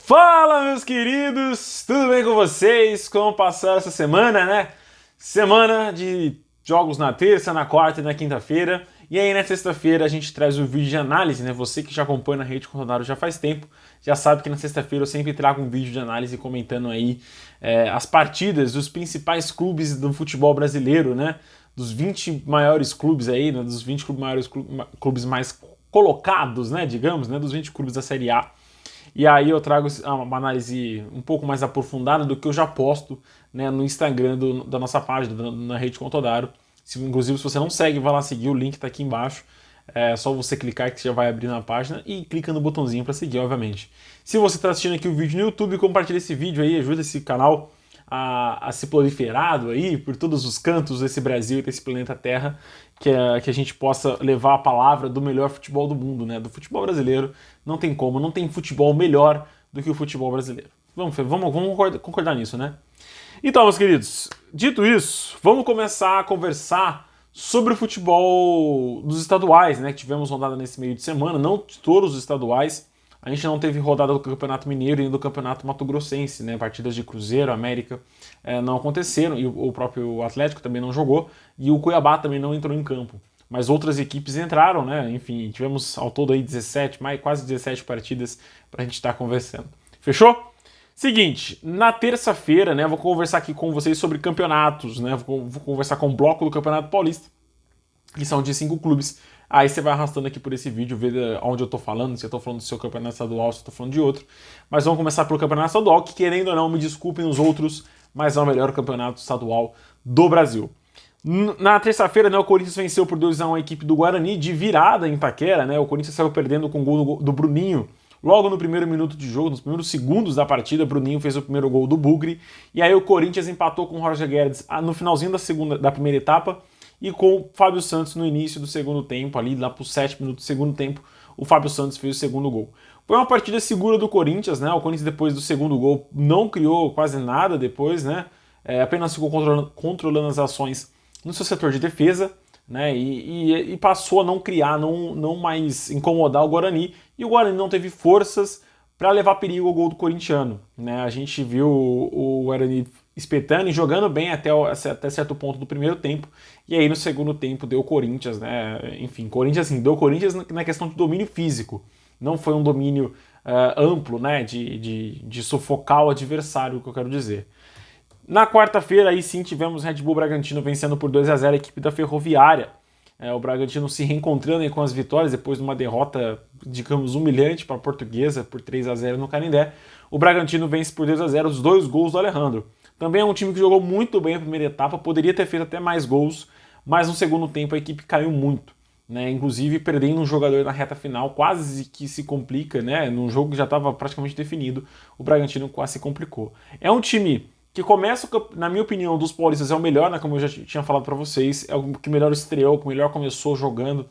Fala, meus queridos! Tudo bem com vocês? Como passou essa semana, né? Semana de jogos na terça, na quarta e na quinta-feira. E aí, na sexta-feira, a gente traz o vídeo de análise, né? Você que já acompanha na Rede Contadaro já faz tempo, já sabe que na sexta-feira eu sempre trago um vídeo de análise comentando aí as partidas dos principais clubes do futebol brasileiro, né? Dos 20 maiores clubes aí, né? Dos 20 maiores clubes mais colocados, né? Digamos, né? Dos 20 clubes da Série A. E aí eu trago uma análise um pouco mais aprofundada do que eu já posto, né, no Instagram da nossa página, na Rede Contadaro. Inclusive, se você não segue, vai lá seguir, o link está aqui embaixo. É só você clicar que você já vai abrir na página e clica no botãozinho para seguir, obviamente. Se você está assistindo aqui o vídeo no YouTube, compartilha esse vídeo aí, ajuda esse canal a ser proliferado aí por todos os cantos desse Brasil e desse planeta Terra, que a gente possa levar a palavra do melhor futebol do mundo, né? Do futebol brasileiro. Não tem como, não tem futebol melhor do que o futebol brasileiro. Vamos concordar nisso, né? Então, meus queridos, dito isso, vamos começar a conversar sobre o futebol dos estaduais, né? Que tivemos rodada nesse meio de semana, não todos os estaduais. A gente não teve rodada do Campeonato Mineiro e do Campeonato Mato Grossense, né? Partidas de Cruzeiro, América não aconteceram, e o próprio Atlético também não jogou, e o Cuiabá também não entrou em campo. Mas outras equipes entraram, né? Enfim, tivemos ao todo aí 17, quase 17 partidas pra gente estar conversando. Fechou? Seguinte, na terça-feira, né, vou conversar aqui com vocês sobre campeonatos, né? Vou conversar com o bloco do Campeonato Paulista, que são de 5 clubes. Aí você vai arrastando aqui por esse vídeo, ver onde eu tô falando, se eu tô falando do seu campeonato estadual, se eu tô falando de outro. Mas vamos começar pelo campeonato estadual, que querendo ou não, me desculpem os outros, mas é o melhor campeonato estadual do Brasil. Na terça-feira, né, o Corinthians venceu por 2-1 a equipe do Guarani, de virada em Itaquera, né? O Corinthians saiu perdendo com o gol do Bruninho. Logo no primeiro minuto de jogo, nos primeiros segundos da partida, Bruninho fez o primeiro gol do Bugre. E aí o Corinthians empatou com o Roger Guedes no finalzinho da primeira etapa, e com o Fábio Santos no início do segundo tempo, ali lá para os 7 minutos do segundo tempo, o Fábio Santos fez o segundo gol. Foi uma partida segura do Corinthians, né? O Corinthians, depois do segundo gol, não criou quase nada depois, né? Apenas ficou controlando as ações no seu setor de defesa, né? E passou a não criar, não mais incomodar o Guarani, e o Guarani não teve forças para levar perigo ao gol do corintiano, né? A gente viu o Guarani espetando e jogando bem até certo ponto do primeiro tempo, e aí no segundo tempo deu Corinthians, né? Enfim, Corinthians assim, deu Corinthians na questão de domínio físico, não foi um domínio amplo, né? De sufocar o adversário, que eu quero dizer. Na quarta-feira, aí sim, tivemos Red Bull Bragantino vencendo por 2-0 a equipe da Ferroviária. O Bragantino se reencontrando com as vitórias depois de uma derrota, digamos, humilhante para a Portuguesa por 3-0 no Canindé. O Bragantino vence por 2-0 os 2 gols do Alejandro. Também é um time que jogou muito bem a primeira etapa, poderia ter feito até mais gols, mas no segundo tempo a equipe caiu muito, né? Inclusive perdendo um jogador na reta final, quase que se complica, né? Num jogo que já estava praticamente definido, o Bragantino quase se complicou. É um time que começa, na minha opinião, dos paulistas é o melhor, né? Como eu já tinha falado para vocês, é o que melhor estreou, o que melhor começou jogando.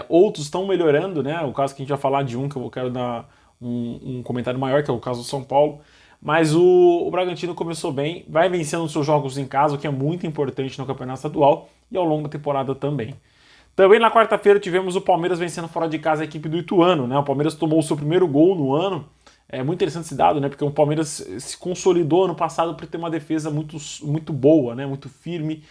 Outros estão melhorando, né? O caso que a gente vai falar de que eu quero dar um comentário maior, que é o caso do São Paulo. Mas o Bragantino começou bem, vai vencendo os seus jogos em casa, o que é muito importante no campeonato estadual e ao longo da temporada também. Também na quarta-feira tivemos o Palmeiras vencendo fora de casa a equipe do Ituano, né? O Palmeiras tomou o seu primeiro gol no ano. É muito interessante esse dado, né? Porque o Palmeiras se consolidou ano passado por ter uma defesa muito boa, né? Muito firme,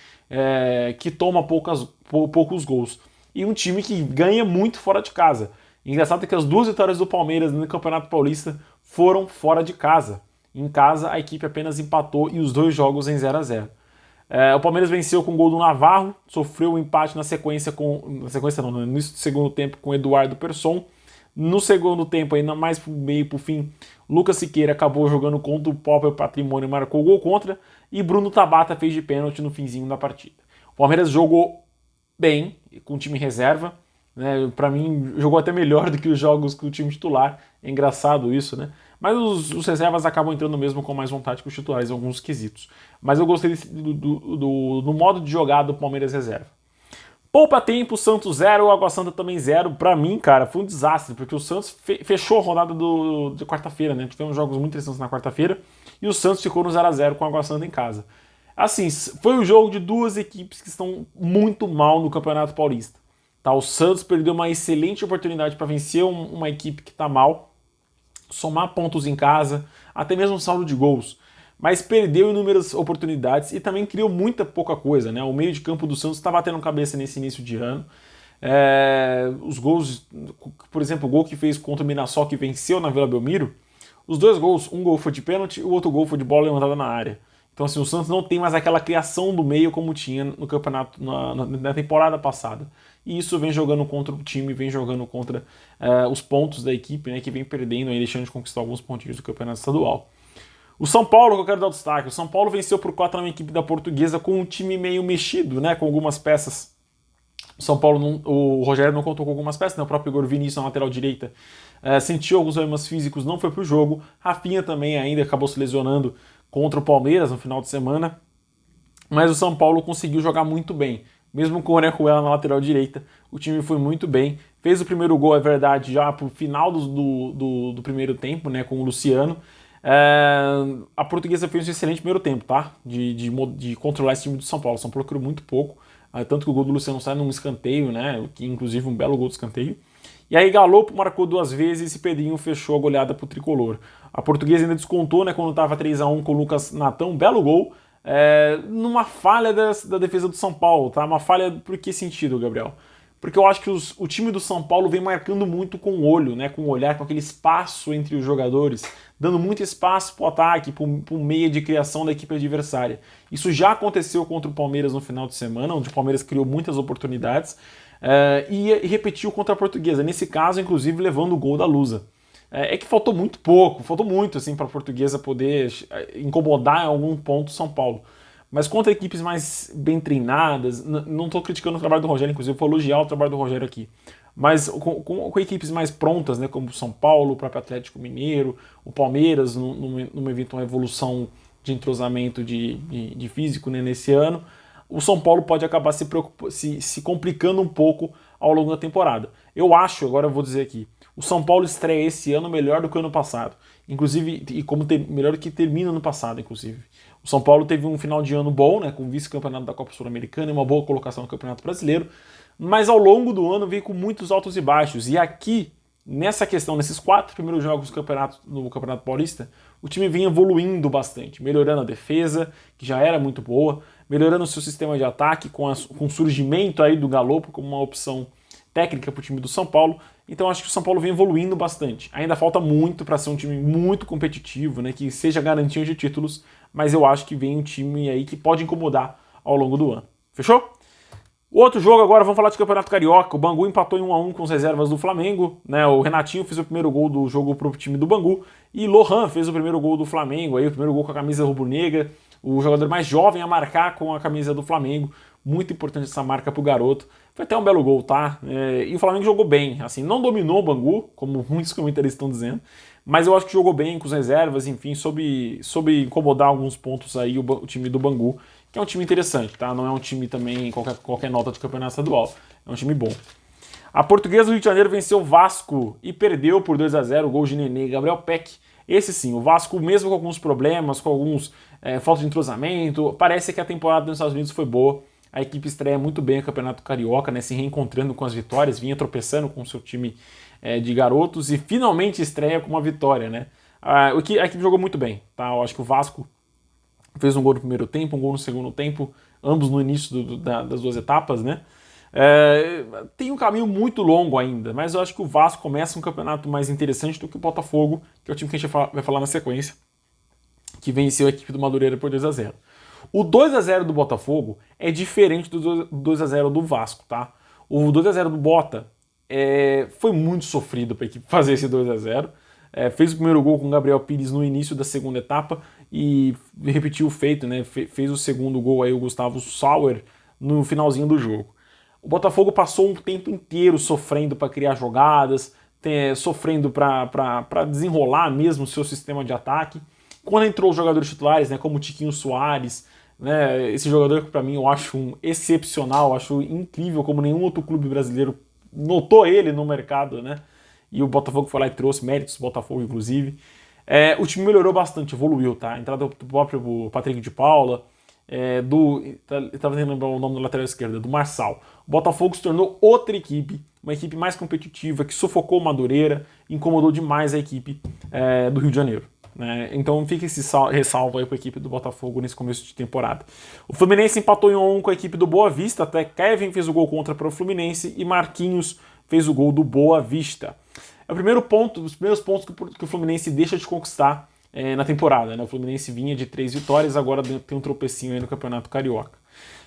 que toma poucos gols. E um time que ganha muito fora de casa. Engraçado é que as 2 vitórias do Palmeiras no Campeonato Paulista foram fora de casa. Em casa, a equipe apenas empatou e os 2 jogos em 0-0. O Palmeiras venceu com o gol do Navarro, sofreu um empate no início do segundo tempo com o Eduardo Persson. No segundo tempo, ainda mais pro meio pro fim, Lucas Siqueira acabou jogando contra o próprio Patrimônio e marcou o gol contra, e Bruno Tabata fez de pênalti no finzinho da partida. O Palmeiras jogou bem, com o time reserva, né? Para mim, jogou até melhor do que os jogos que o time titular. É engraçado isso, né? Mas os reservas acabam entrando mesmo com mais vontade que os titulares em alguns quesitos. Mas eu gostei do modo de jogar do Palmeiras reserva. Poupa tempo, Santos 0, Água Santa também 0. Pra mim, cara, foi um desastre, porque o Santos fechou a rodada de quarta-feira, né? Tivemos jogos muito interessantes na quarta-feira, e o Santos ficou no 0-0 com a Água Santa em casa. Assim, foi um jogo de 2 equipes que estão muito mal no Campeonato Paulista. Tá? O Santos perdeu uma excelente oportunidade para vencer uma equipe que está mal, somar pontos em casa, até mesmo saldo de gols. Mas perdeu inúmeras oportunidades e também criou muita pouca coisa, né? O meio de campo do Santos está batendo cabeça nesse início de ano. Os gols, por exemplo, o gol que fez contra o Mirassol, que venceu na Vila Belmiro, os dois gols, um gol foi de pênalti e o outro gol foi de bola levantada na área. Então, assim, o Santos não tem mais aquela criação do meio como tinha no campeonato na temporada passada. E isso vem jogando contra o time, vem jogando contra os pontos da equipe, né, que vem perdendo e deixando de conquistar alguns pontinhos do campeonato estadual. O São Paulo, que eu quero dar o destaque, o São Paulo venceu por 4 na equipe da Portuguesa com um time meio mexido, né, com algumas peças. O São Paulo, o Rogério não contou com algumas peças, né, o próprio Igor Vinícius na lateral direita sentiu alguns problemas físicos, não foi pro jogo. Rafinha também ainda acabou se lesionando contra o Palmeiras no final de semana, mas o São Paulo conseguiu jogar muito bem. Mesmo com o Orejuela na lateral direita, o time foi muito bem. Fez o primeiro gol, é verdade, já pro final do primeiro tempo, né, com o Luciano. A Portuguesa fez um excelente primeiro tempo, tá? De controlar esse time do São Paulo. O São Paulo criou muito pouco, tanto que o gol do Luciano sai num escanteio, né? Que inclusive um belo gol de escanteio. E aí Galo marcou 2 vezes e Pedrinho fechou a goleada pro Tricolor. A Portuguesa ainda descontou, né, quando estava 3-1 com o Lucas Natan, um belo gol, numa falha da defesa do São Paulo, tá? Uma falha por que sentido, Gabriel? Porque eu acho que o time do São Paulo vem marcando muito com o olho, né, com o olhar, com aquele espaço entre os jogadores, dando muito espaço para o ataque, para o meio de criação da equipe adversária. Isso já aconteceu contra o Palmeiras no final de semana, onde o Palmeiras criou muitas oportunidades, e repetiu contra a Portuguesa, nesse caso, inclusive, levando o gol da Lusa. É que faltou muito pouco, faltou muito assim, para a Portuguesa poder incomodar em algum ponto o São Paulo. Mas contra equipes mais bem treinadas, não estou criticando o trabalho do Rogério, inclusive vou elogiar o trabalho do Rogério aqui, mas com equipes mais prontas, né, como o São Paulo, o próprio Atlético Mineiro, o Palmeiras, numa eventual evolução de entrosamento de físico, né, nesse ano, o São Paulo pode acabar se complicando um pouco ao longo da temporada. Eu acho, agora eu vou dizer aqui, o São Paulo estreia esse ano melhor do que o ano passado, inclusive, e melhor do que termina no passado, inclusive. O São Paulo teve um final de ano bom, né, com vice-campeonato da Copa Sul-Americana e uma boa colocação no Campeonato Brasileiro, mas ao longo do ano veio com muitos altos e baixos. E aqui, nessa questão, nesses 4 primeiros jogos no Campeonato Paulista, o time vinha evoluindo bastante, melhorando a defesa, que já era muito boa, melhorando o seu sistema de ataque, com o surgimento aí do Galopo como uma opção técnica para o time do São Paulo. Então acho que o São Paulo vem evoluindo bastante. Ainda falta muito para ser um time muito competitivo, né, que seja garantia de títulos, mas eu acho que vem um time aí que pode incomodar ao longo do ano. Fechou? O outro jogo agora, vamos falar de Campeonato Carioca. O Bangu empatou em 1-1 com as reservas do Flamengo, né? O Renatinho fez o primeiro gol do jogo pro time do Bangu e Lohan fez o primeiro gol do Flamengo, aí o primeiro gol com a camisa rubro-negra, o jogador mais jovem a marcar com a camisa do Flamengo. Muito importante essa marca pro garoto. Foi até um belo gol, tá? E o Flamengo jogou bem, assim, não dominou o Bangu, como muitos comentaristas estão dizendo, mas eu acho que jogou bem com as reservas, enfim, soube incomodar alguns pontos aí o time do Bangu, que é um time interessante, tá? Não é um time também qualquer nota de campeonato estadual, é um time bom. A Portuguesa do Rio de Janeiro venceu o Vasco e perdeu por 2-0, o gol de Nenê e Gabriel Peck. Esse sim, o Vasco, mesmo com alguns problemas, com alguns falta de entrosamento, parece que a temporada nos Estados Unidos foi boa. A equipe estreia muito bem o Campeonato Carioca, né, se reencontrando com as vitórias, vinha tropeçando com o seu time de garotos e finalmente estreia com uma vitória, né? A equipe jogou muito bem, tá? Eu acho que o Vasco fez um gol no primeiro tempo, um gol no segundo tempo, ambos no início das 2 etapas, né? Tem um caminho muito longo ainda, mas eu acho que o Vasco começa um campeonato mais interessante do que o Botafogo, que é o time que a gente vai falar na sequência, que venceu a equipe do Madureira por 2-0. O 2-0 do Botafogo é diferente do 2-0 do Vasco, tá? O 2-0 do Bota foi muito sofrido para a equipe fazer esse 2-0. Fez o primeiro gol com o Gabriel Pires no início da segunda etapa e repetiu o feito, né? Fez o segundo gol aí o Gustavo Sauer no finalzinho do jogo. O Botafogo passou um tempo inteiro sofrendo para criar jogadas, sofrendo para desenrolar mesmo o seu sistema de ataque. Quando entrou os jogadores titulares, né, como o Tiquinho Soares, né, esse jogador que para mim eu acho excepcional, acho incrível, como nenhum outro clube brasileiro notou ele no mercado, né? E o Botafogo foi lá e trouxe méritos do Botafogo, inclusive. O time melhorou bastante, evoluiu, tá? A entrada do próprio Patrick de Paula, Estava tentando lembrar o nome do lateral esquerdo, do Marçal. O Botafogo se tornou outra equipe, uma equipe mais competitiva, que sufocou o Madureira, incomodou demais a equipe do Rio de Janeiro. Né? Então fica esse ressalvo aí para a equipe do Botafogo nesse começo de temporada. O Fluminense empatou em 1-1 com a equipe do Boa Vista, até Kevin fez o gol contra para o Fluminense e Marquinhos fez o gol do Boa Vista. É o primeiro ponto, os primeiros pontos que o Fluminense deixa de conquistar na temporada. Né? O Fluminense vinha de 3 vitórias, agora tem um tropecinho aí no Campeonato Carioca.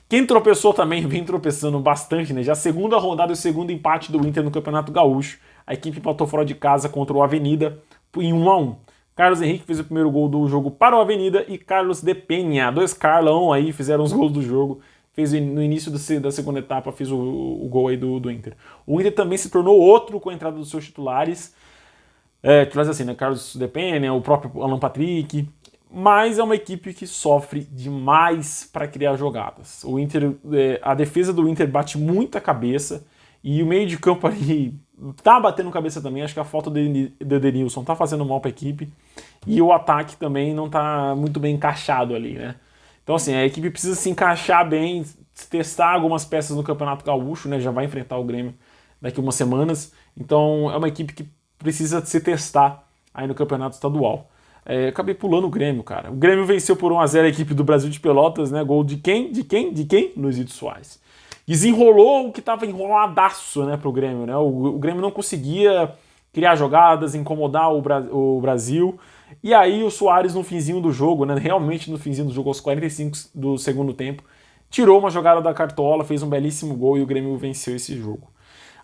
Quem tropeçou também, vem tropeçando bastante, né? Já a segunda rodada e o segundo empate do Inter no Campeonato Gaúcho. A equipe empatou fora de casa contra o Avenida em 1-1. Carlos Henrique fez o primeiro gol do jogo para o Avenida e Carlos de Penha, 2 Carlão aí, fizeram os gols do jogo. Fez no início da segunda etapa, fez o gol aí do Inter. O Inter também se tornou outro com a entrada dos seus titulares. Titulares assim, né? Carlos de Penha, o próprio Alan Patrick. Mas é uma equipe que sofre demais para criar jogadas. O Inter, a defesa do Inter bate muita cabeça e o meio de campo ali tá batendo cabeça também. Acho que a falta do Edenilson tá fazendo mal para a equipe e o ataque também não tá muito bem encaixado ali, né? Então assim, a equipe precisa se encaixar bem, testar algumas peças no Campeonato Gaúcho, né? Já vai enfrentar o Grêmio daqui a umas semanas. Então é uma equipe que precisa se testar aí no Campeonato Estadual. Acabei pulando o Grêmio, cara. O Grêmio venceu por 1-0 a equipe do Brasil de Pelotas, né? Gol de quem? De quem? De quem? Luizito Soares. Desenrolou o que estava enroladaço, né, pro Grêmio, né? O Grêmio não conseguia criar jogadas, incomodar o Brasil. E aí o Soares no finzinho do jogo, né? Realmente no finzinho do jogo, aos 45 do segundo tempo, tirou uma jogada da cartola, fez um belíssimo gol e o Grêmio venceu esse jogo.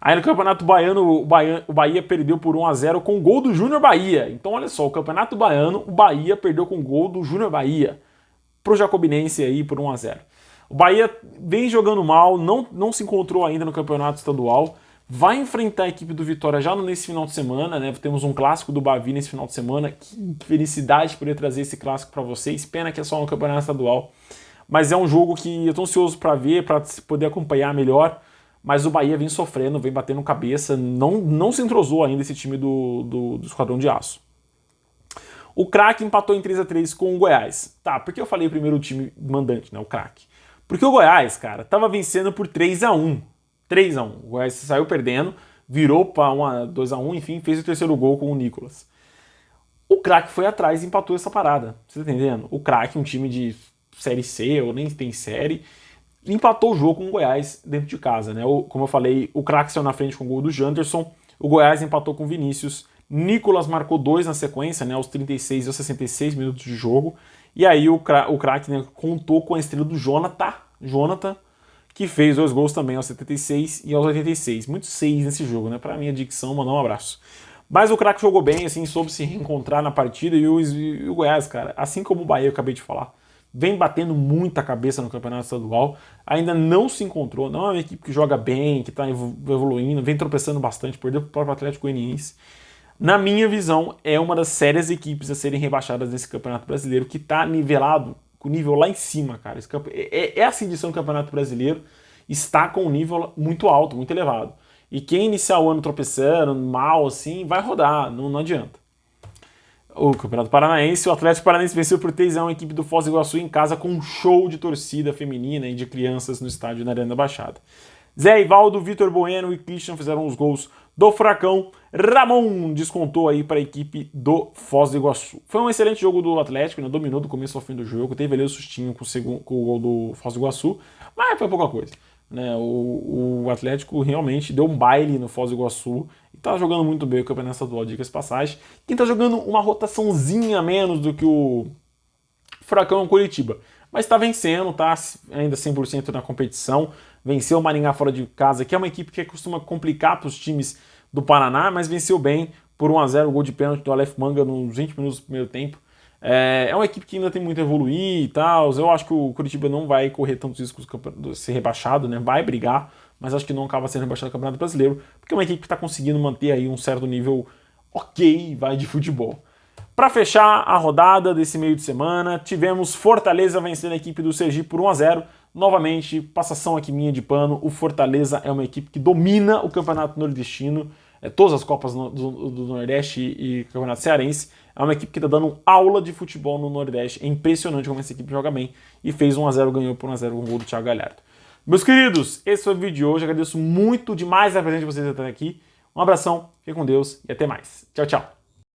Aí no Campeonato Baiano, o Bahia perdeu por 1-0 com o gol do Júnior Bahia. Então olha só, o Campeonato Baiano, o Bahia perdeu com o gol do Júnior Bahia pro Jacobinense aí por 1-0. O Bahia vem jogando mal, não se encontrou ainda no Campeonato Estadual, vai enfrentar a equipe do Vitória já nesse final de semana, né? Temos um clássico do Bavi nesse final de semana. Que felicidade poder trazer esse clássico para vocês. Pena que é só no Campeonato Estadual. Mas é um jogo que eu tô ansioso para ver, para poder acompanhar melhor. Mas o Bahia vem sofrendo, vem batendo cabeça, não se entrosou ainda esse time do Esquadrão de Aço. O Crack empatou em 3-3 com o Goiás. Tá, por que eu falei primeiro o time mandante, né, o Crack? Porque o Goiás, cara, tava vencendo por 3-1. 3-1. O Goiás saiu perdendo, virou para 2-1, enfim, fez o terceiro gol com o Nicolas. O Crack foi atrás e empatou essa parada. Você tá entendendo? O Crack, um time de Série C, ou nem tem série, empatou o jogo com o Goiás dentro de casa, né? Como eu falei, o Crack saiu na frente com o gol do Janderson, o Goiás empatou com o Vinícius, Nicolas marcou 2 na sequência, né? Aos 36 e aos 66 minutos de jogo, e aí o Crack, né, contou com a estrela do Jonathan, que fez 2 gols também aos 76 e aos 86. Muito 6 nesse jogo, né? Pra minha dicção, mandar um abraço. Mas o Crack jogou bem, assim, soube se reencontrar na partida, e o Goiás, cara, assim como o Bahia, eu acabei de falar, vem batendo muita cabeça no Campeonato Estadual, ainda não se encontrou, não é uma equipe que joga bem, que está evoluindo, vem tropeçando bastante, perdeu para o próprio Atlético Goianiense. Na minha visão, é uma das sérias equipes a serem rebaixadas nesse Campeonato Brasileiro, que está nivelado, com o nível lá em cima, cara. Essa edição do Campeonato Brasileiro está com um nível muito alto, muito elevado. E quem iniciar o ano tropeçando, mal assim, vai rodar, não adianta. O Campeonato Paranaense, o Atlético Paranaense venceu por 3-1 a equipe do Foz do Iguaçu em casa com um show de torcida feminina e de crianças no estádio na Arena da Baixada. Zé Ivaldo, Vitor Bueno e Christian fizeram os gols do Furacão. Ramon descontou aí para a equipe do Foz do Iguaçu. Foi um excelente jogo do Atlético, né? Dominou do começo ao fim do jogo, teve ali o sustinho com o gol do Foz do Iguaçu, mas foi pouca coisa. Né? O Atlético realmente deu um baile no Foz do Iguaçu e tá jogando muito bem o Campeonato Estadual, dicas de passagem. Quem tá jogando uma rotaçãozinha menos do que o Furacão é o Curitiba, mas tá vencendo, tá ainda 100% na competição. Venceu o Maringá fora de casa, que é uma equipe que costuma complicar para os times do Paraná, mas venceu bem por 1-0, o gol de pênalti do Aleph Manga nos 20 minutos do primeiro tempo. É uma equipe que ainda tem muito a evoluir e tal. Eu acho que o Curitiba não vai correr tantos riscos de ser rebaixado, né? Vai brigar, mas acho que não acaba sendo rebaixado no Campeonato Brasileiro, porque é uma equipe que está conseguindo manter aí um certo nível ok, vai, de futebol. Para fechar a rodada desse meio de semana, tivemos Fortaleza vencendo a equipe do Sergipe por 1-0. Novamente, passação aqui minha de pano, o Fortaleza é uma equipe que domina o Campeonato Nordestino. todas as Copas do Nordeste e Campeonato Cearense. É uma equipe que está dando aula de futebol no Nordeste. É impressionante como essa equipe joga bem. E fez 1-0, ganhou por 1-0 com o gol do Thiago Galhardo. Meus queridos, esse foi o vídeo de hoje. Agradeço muito demais a presença de vocês até aqui. Um abração, fiquem com Deus e até mais. Tchau, tchau.